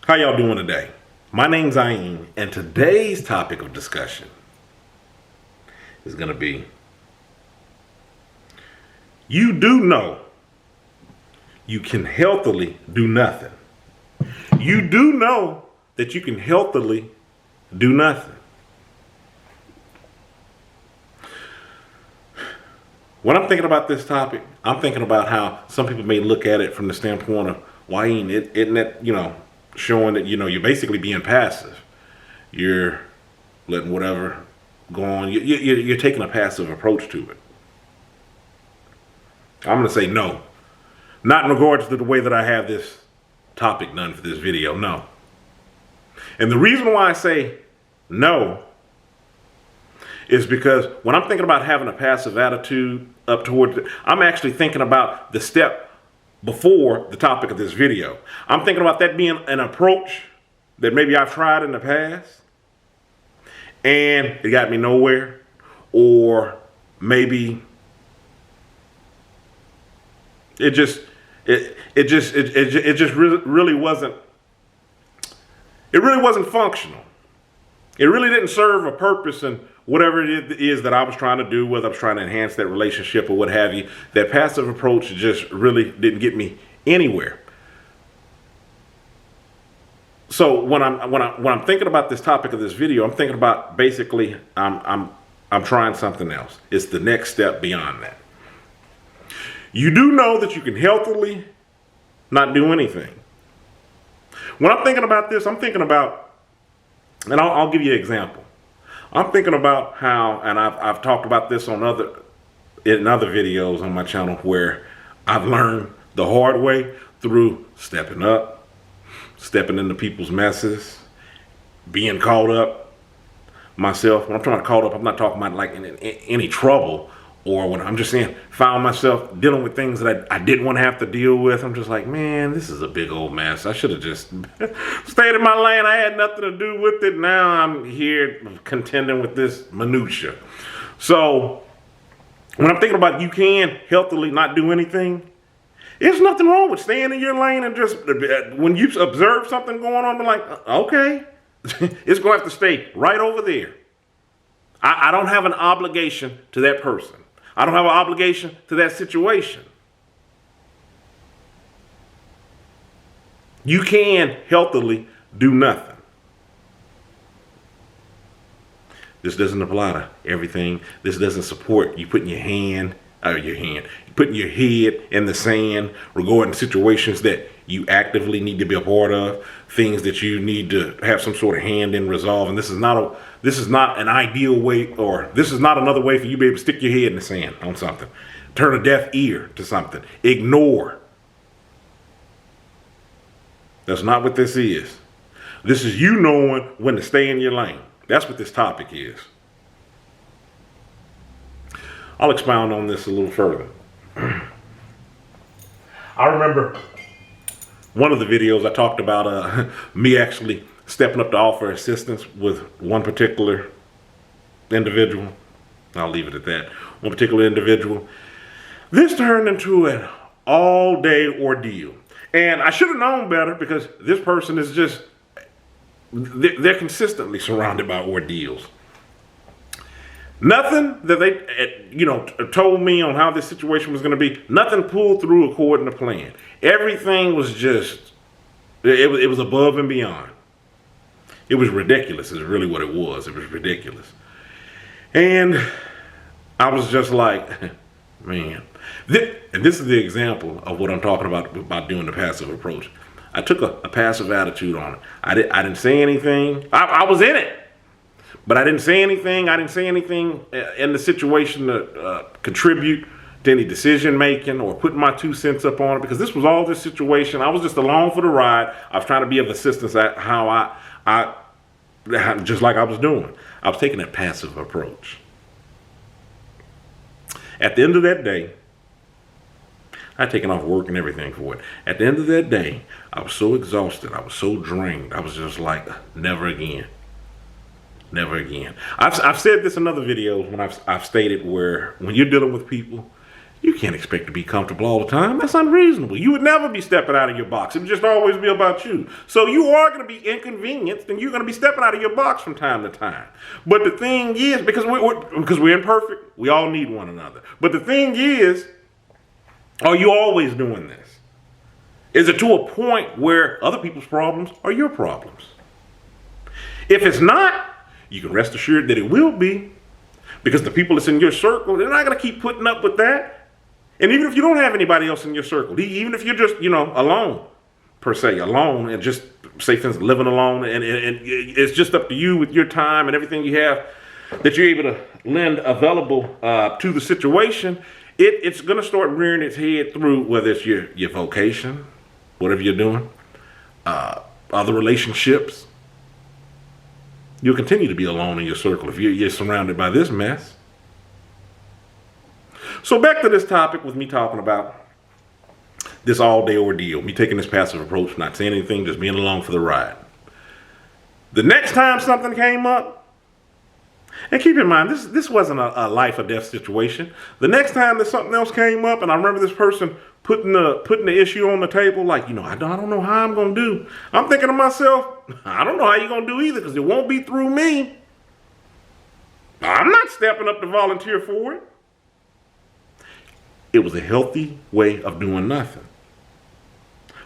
How y'all doing today? My name's Ayin, and today's topic of discussion is going to be, you do know you can healthily do nothing. You do know that you can healthily do nothing. When I'm thinking about this topic, I'm thinking about how some people may look at it from the standpoint of, why isn't that, showing that, you're basically being passive. You're letting whatever go on. You're taking a passive approach to it. I'm going to say no. Not in regards to the way that I have this topic done for this video, no. And the reason why I say no is because when I'm thinking about having a passive attitude up towards it, I'm actually thinking about the step before the topic of this video. I'm thinking about that being an approach that maybe I've tried in the past and it got me nowhere, or maybe it just really wasn't functional. It really didn't serve a purpose in whatever it is that I was trying to do, whether I was trying to enhance that relationship or what have you. That passive approach just really didn't get me anywhere. So when I'm thinking about this topic of this video, I'm thinking about basically I'm trying something else. It's the next step beyond that. You do know that you can healthily not do anything. When I'm thinking about this, I'm thinking about, and I'll give you an example. I'm thinking about how, and I've talked about this in other videos on my channel, where I've learned the hard way through stepping up, stepping into people's messes, being caught up myself. When I'm talking about caught up, I'm not talking about like in any trouble, or when I'm just saying found myself dealing with things that I didn't want to have to deal with. I'm just like, man, this is a big old mess. I should have just stayed in my lane. I had nothing to do with it. Now I'm here contending with this minutia. So when I'm thinking about you can healthily not do anything, there's nothing wrong with staying in your lane and just, when you observe something going on, be like, okay, it's going to have to stay right over there. I don't have an obligation to that person. I don't have an obligation to that situation. You can healthily do nothing. This doesn't apply to everything. This doesn't support you putting you putting your head in the sand regarding situations that you actively need to be a part of, things that you need to have some sort of hand in resolving. This is not an ideal way, or this is not another way for you to be able to stick your head in the sand on something. Turn a deaf ear to something. Ignore. That's not what this is. This is you knowing when to stay in your lane. That's what this topic is. I'll expound on this a little further. I remember one of the videos I talked about me actually stepping up to offer assistance with one particular individual. I'll leave it at that. One particular individual. This turned into an all-day ordeal. And I should have known better, because this person is just, they're consistently surrounded by ordeals. Nothing that they, told me on how this situation was going to be, nothing pulled through according to plan. Everything was just, it was above and beyond. It was ridiculous is really what it was. It was ridiculous. And I was just like, man. And this is the example of what I'm talking about doing the passive approach. I took a passive attitude on it. I didn't say anything. I was in it. But I didn't say anything. I didn't say anything in the situation to contribute to any decision making or putting my 2 cents up on it, because this was all this situation. I was just along for the ride. I was trying to be of assistance at how I just like I was doing. I was taking that passive approach. At the end of that day, I'd taken off work and everything for it. At the end of that day, I was so exhausted. I was so drained. I was just like, never again. Never again. I've said this in other videos when I've stated where when you're dealing with people, You can't expect to be comfortable all the time. That's unreasonable. You would never be stepping out of your box. It would just always be about you. So you are going to be inconvenienced, and you're going to be stepping out of your box from time to time. But the thing is, because we're imperfect, we all need one another. But the thing is, are you always doing this? Is it to a point where other people's problems are your problems? If it's not, you can rest assured that it will be, because the people that's in your circle, they're not going to keep putting up with that. And even if you don't have anybody else in your circle, even if you're just, alone, per se, alone, and just, say, for instance, living alone, and it's just up to you with your time and everything you have that you're able to lend available to the situation, it's going to start rearing its head through, whether it's your vocation, whatever you're doing, other relationships. You'll continue to be alone in your circle if you're surrounded by this mess. So back to this topic with me talking about this all-day ordeal, me taking this passive approach, not saying anything, just being along for the ride. The next time something came up, and keep in mind, this wasn't a life or death situation. The next time that something else came up, and I remember this person putting the issue on the table, like, I don't know how I'm going to do. I'm thinking to myself, I don't know how you're going to do either, because it won't be through me. I'm not stepping up to volunteer for it. It was a healthy way of doing nothing.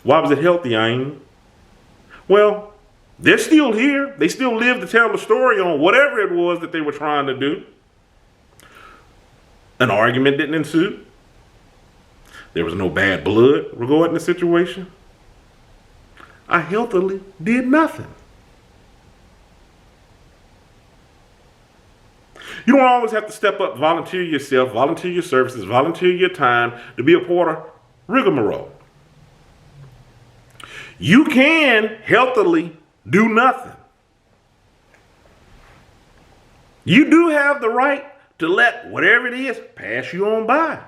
Why was it healthy, Ayn? Well, they're still here. They still live to tell the story on whatever it was that they were trying to do. An argument didn't ensue. There was no bad blood regarding the situation. I healthily did nothing. You don't always have to step up, volunteer yourself, volunteer your services, volunteer your time to be a part of rigmarole. You can healthily do nothing. You do have the right to let whatever it is pass you on by.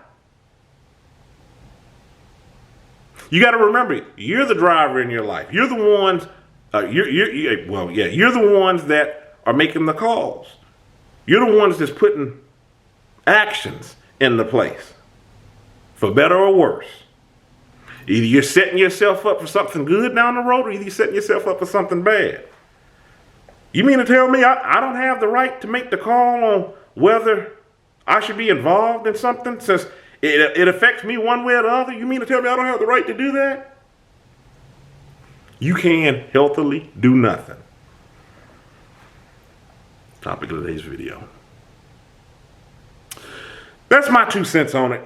You got to remember, you're the driver in your life. You're the ones. You're the ones that are making the calls. You're the ones that's putting actions into place, for better or worse. Either you're setting yourself up for something good down the road, or either you're setting yourself up for something bad. You mean to tell me I don't have the right to make the call on whether I should be involved in something, since it affects me one way or the other? You mean to tell me I don't have the right to do that? You can healthily do nothing. Topic of today's video. That's my 2 cents on it.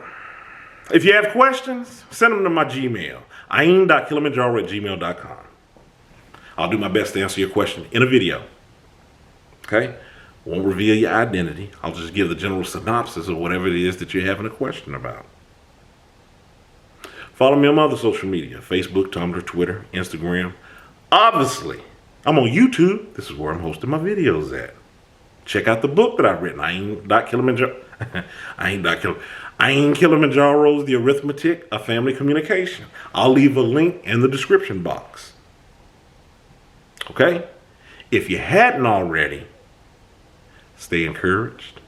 If you have questions, send them to my Gmail, ayn.kilimanjaro@gmail.com. I'll do my best to answer your question in a video. Okay? Won't reveal your identity. I'll just give the general synopsis of whatever it is that you're having a question about. Follow me on my other social media, Facebook, Tumblr, Twitter, Instagram. Obviously, I'm on YouTube. This is where I'm hosting my videos at. Check out the book that I've written, Ayn Kilimanjaro's The Arithmetic of Family Communication. I'll leave a link in the description box. Okay? If you hadn't already, stay encouraged.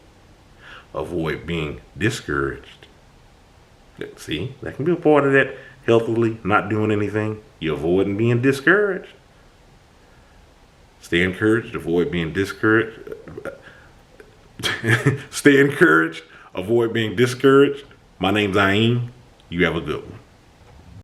Avoid being discouraged. See, that can be a part of that healthily not doing anything. You're avoiding being discouraged. Stay encouraged, avoid being discouraged. Stay encouraged, avoid being discouraged. My name's Ayn. You have a good one.